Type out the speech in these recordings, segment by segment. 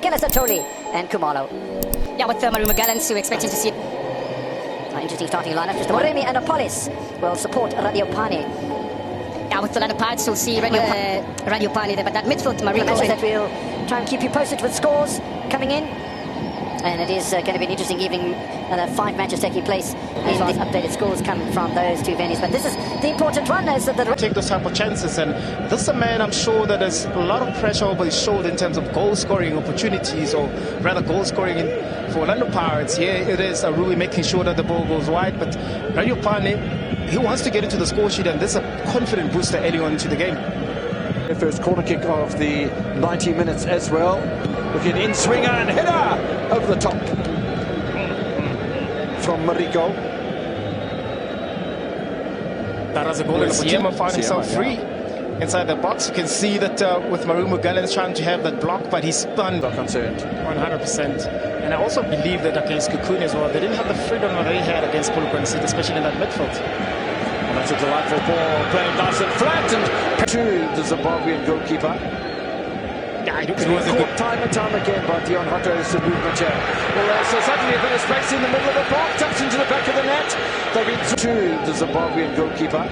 again as Atoli and Kumalo. Yeah, with the Marumo gallants, we're expecting to see Interesting starting lineup. Mr. Moremi and Apolis will support Radiopane. yeah, with the latter parts, we'll see Radiopane there, but that midfield, Mariko. That we'll try and keep you posted with scores coming in. And it is going to be an interesting evening. 5 matches taking place. These updated scores come from those two venues. But this is the important one. Is that take those type of chances. And this is a man, I'm sure, that there's a lot of pressure over his shoulder in terms of goal-scoring opportunities, or rather goal-scoring for Orlando Pirates. Yeah, it is Rui making sure that the ball goes wide. But Radiopane, he wants to get into the score sheet, and this is a confident booster early on into the game. The first corner kick of the 90 minutes as well. Looking in, swinger and header over the top from Mariko. That was a goal, and Siema found himself free inside the box. You can see that with Marumo Gallants trying to have that block, but he's stunned. Not concerned. 100%. And I also believe that against Kukuni as well, they didn't have the freedom that they had against Polokwane City, especially in that midfield. And that's a delightful ball, played nice and flat, and to the Zimbabwean goalkeeper. Yeah, it was caught time and time again by Dion Hotto's movement here. Well, so suddenly a bit of space in the middle of the park, taps into the back of the net. They've been to the Zimbabwean goalkeeper.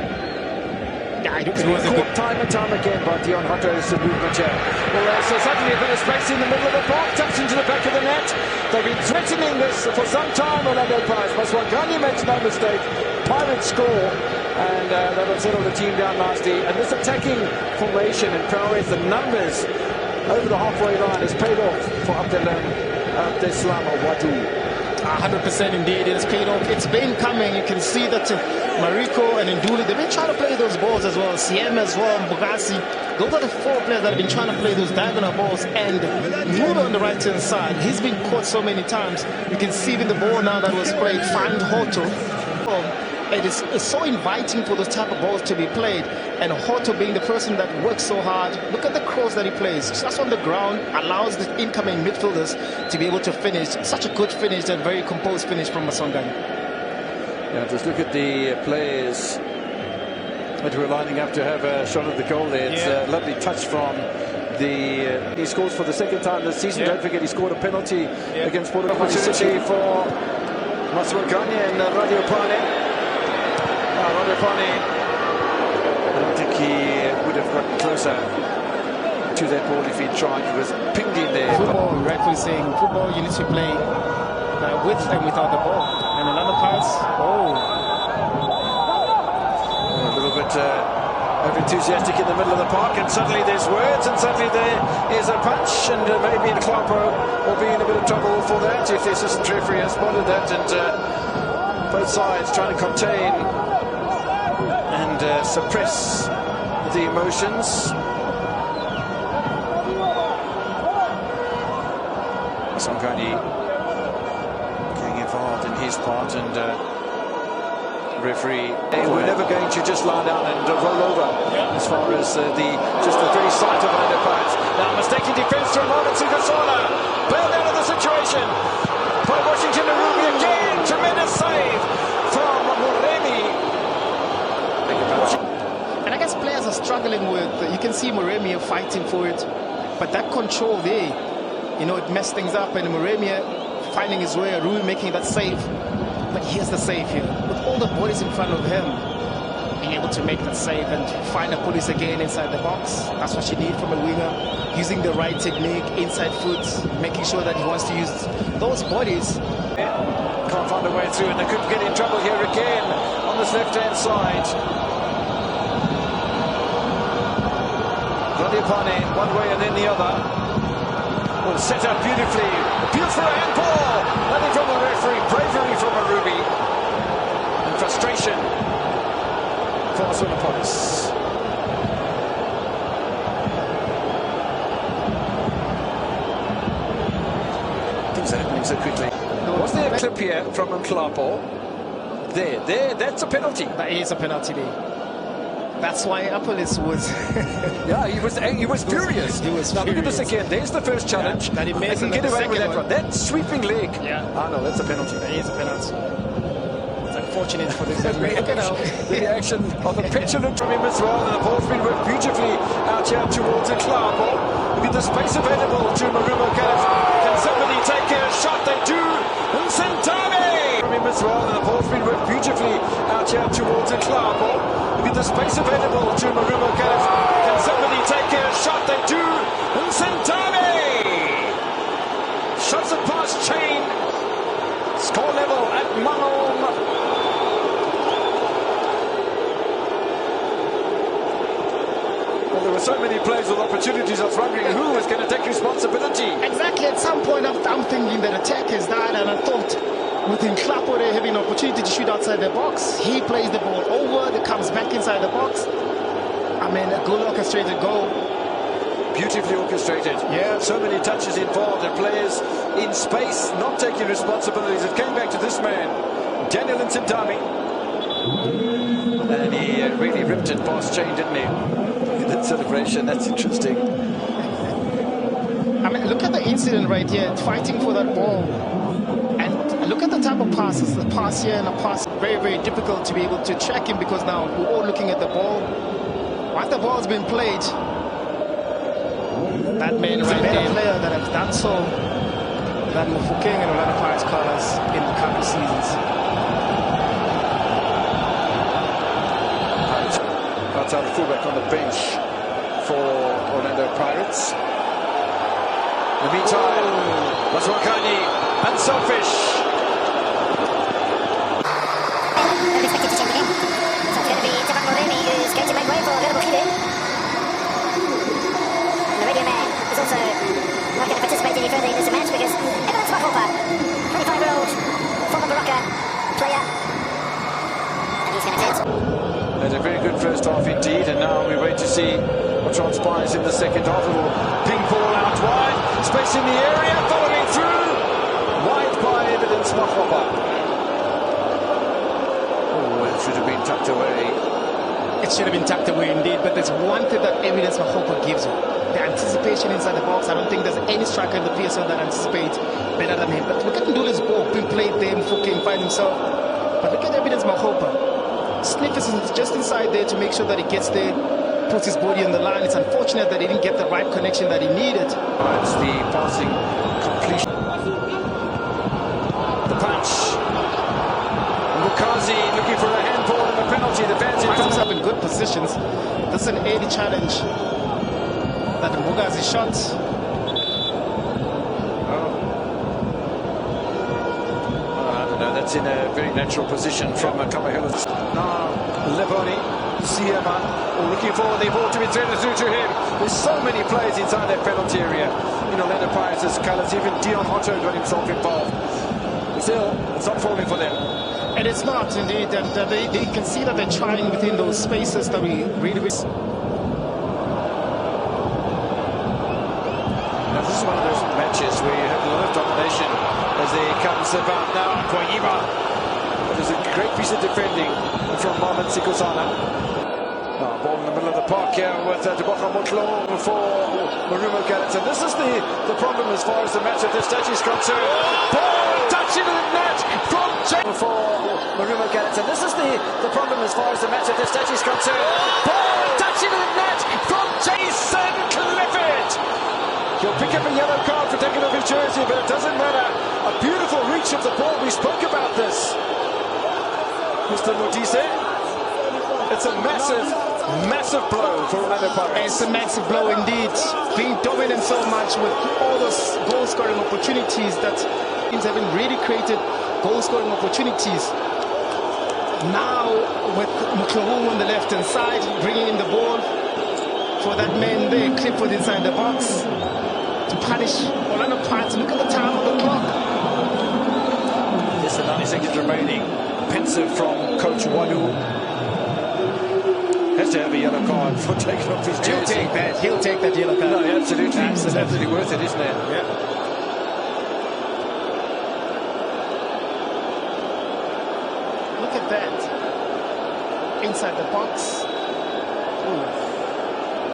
Yeah, it was caught time and time again by Dion Hotto's movement here. Well, so suddenly a bit of space in the middle of the park, taps into the back of the net. They've been threatening this for some time, Orlando Pirates. Maswangani makes no mistake. Pirates score, and that'll settle the team down nicely. And this attacking formation and prowess, the numbers over the halfway line has paid off for Abdeslam Wadu. 100% indeed, it has paid off. It's been coming. You can see that Mariko and Nduli, they've been trying to play those balls as well. CM as well, Mbugasi. Those are the 4 players that have been trying to play those diagonal balls. And Mudo on the right-hand side, he's been caught so many times. You can see even the ball now that was played, find Hoto. It is so inviting for those type of balls to be played, and Hoto being the person that works so hard. Look at the cross that he plays, just on the ground, allows the incoming midfielders to be able to finish. Such a good finish, and very composed finish from Masongani. Yeah, just look at the players that were lining up to have a shot at the goal there. It's a lovely touch from the he scores for the 2nd time this season. Don't forget, he scored a penalty against Polokwane City for Maswangani and Radiopane. I don't think he would have gotten closer to that ball if he tried. He was pinged in there. Football, rightfully saying, football you need to play with and without the ball. And another pass, a little bit over-enthusiastic in the middle of the park, and suddenly there's words, and suddenly there is a punch, and maybe Klapo will be in a bit of trouble for that if the assistant referee has spotted that, and both sides trying to contain and suppress the emotions. Masongani getting involved in his part, and referee, we're never going to just lie down and roll over as far as just the very sight of Orlando Pirates. Now mistaken defense from Marvin Sugasona, bailed out of the situation by Washington Arubi again. Tremendous save from Moremi. And I guess players are struggling with, you can see Moremi fighting for it, but that control there, it messed things up, and Moremi finding his way, Rui making that save. But here's the save here, with all the bodies in front of him, being able to make that save and find the police again inside the box. That's what you need from a winger, using the right technique, inside foot, making sure that he wants to use those bodies. Can't find a way through, and they could get in trouble here again on this left-hand side. Radiopane one way and then the other. Well, set up beautifully. Beautiful handball. Nothing from the referee. Bravery from Arubi. And frustration for Maswangani. Things are happening so quickly. Was there a clip here from Mklapo? There, that's a penalty. That is a penalty there. That's why Apolis was... yeah, he was furious. He was now furious. Look at this again. There's the first challenge. That he missed, and get away with that one. That sweeping leg. Yeah. Ah, no, that's a penalty. That is a penalty. It's unfortunate for this. The reaction of the petulant from him as well. And the ball's been worked beautifully out here towards the Klapo. Look at the space available to Marumo gallants. as well, and the ball's been worked beautifully out here towards the club. Look at the space available to Marumo gallants. Can somebody take a shot? They do. Nsentane shots it past Chain. Score level at Marumo. Well, there were so many players with opportunities. I was wondering who was going to take responsibility. Exactly. At some point, I'm thinking that attack is that, and I thought with Nklapo, they having an opportunity to shoot outside the box. He plays the ball over, it comes back inside the box. I mean, a good orchestrated goal. Beautifully orchestrated. Yeah. So many touches involved, and players in space not taking responsibilities. It came back to this man, Daniel Nsentame. And he really ripped it past Chain, didn't he? That celebration, that's interesting. I mean, look at the incident right here, fighting for that ball. And look at the type of passes, the pass here and the pass. Very, very difficult to be able to track him because now we're all looking at the ball. Once the ball's been played, that man is a better player that has done so than Mufokeng and Orlando Pirates colours in the couple seasons. Outside the fullback on the bench for Orlando Pirates. In the meantime, Maswakani, unselfish. Don't expect it to change again. So it's going to be Tefan Moremi who's going to make way for Marumo gallants. And the radio man is also not going to participate any further in this match because Evidence Mahopa, 25-year-old former Baraka player, and he's going to get. Had a very good first half indeed, and now we wait to see what transpires in the second half. A little ping ball out wide, space in the area, following through, wide by Evidence Mahopa. Oh, it should have been tucked away. It should have been tucked away indeed, but there's one thing that Evidence Mahopa gives you. The anticipation inside the box. I don't think there's any striker in the PSL that anticipates better than him. But look at Nduli's ball being played there, Mufokeng find himself. But look at Evidence Mahopa. Sniff is just inside there to make sure that he gets there, puts his body on the line. It's unfortunate that he didn't get the right connection that he needed. It's the passing completion. The punch. Mukazi looking for a handball and a penalty. The fans Finds himself in good positions. This is an early challenge that Mukazi shot. That's in a very natural position from Kamahela. Now, Leboni, Siema, looking for the ball to be threaded through to him. There's so many players inside that penalty area in Orlando Pirates' colours. Even Dion Otto got himself involved. Still, it's not falling for them. And it's not, indeed. And they can see that they're trying within those spaces that we really miss. Now, this is one of those matches where you have a lot of domination as he comes about now. Koyima. There's a great piece of defending from Mohamed Sikosana. Now, ball in the middle of the park here with Deboka Motlo for Marumo gallants. And this is the problem as far as the match at this stage is concerned. Ball touching the net from Jason for Marumo gallants. And this is the problem as far as the match at this stage is concerned. Ball touching the net from Jason Clifford. He'll pick up a yellow card for taking off his jersey, but it doesn't matter. A beautiful reach of the ball. We spoke about this, Mr. Modise. It's a massive, massive blow for Orlando Pirates. It's a massive blow indeed. Being dominant so much with all those goal-scoring opportunities that teams haven't really created goal-scoring opportunities. Now with Muklowu on the left-hand side, bringing in the ball for that man there, Clifford inside the box. To punish Orlando Pirates. Look at the time of the clock. Just 90 seconds remaining. Pensive from Coach Wadu. Has to have a yellow card for taking off his jersey. He'll take that yellow card. No, absolutely. It's absolutely worth it, isn't it? Yeah. Look at that. Inside the box. Ooh.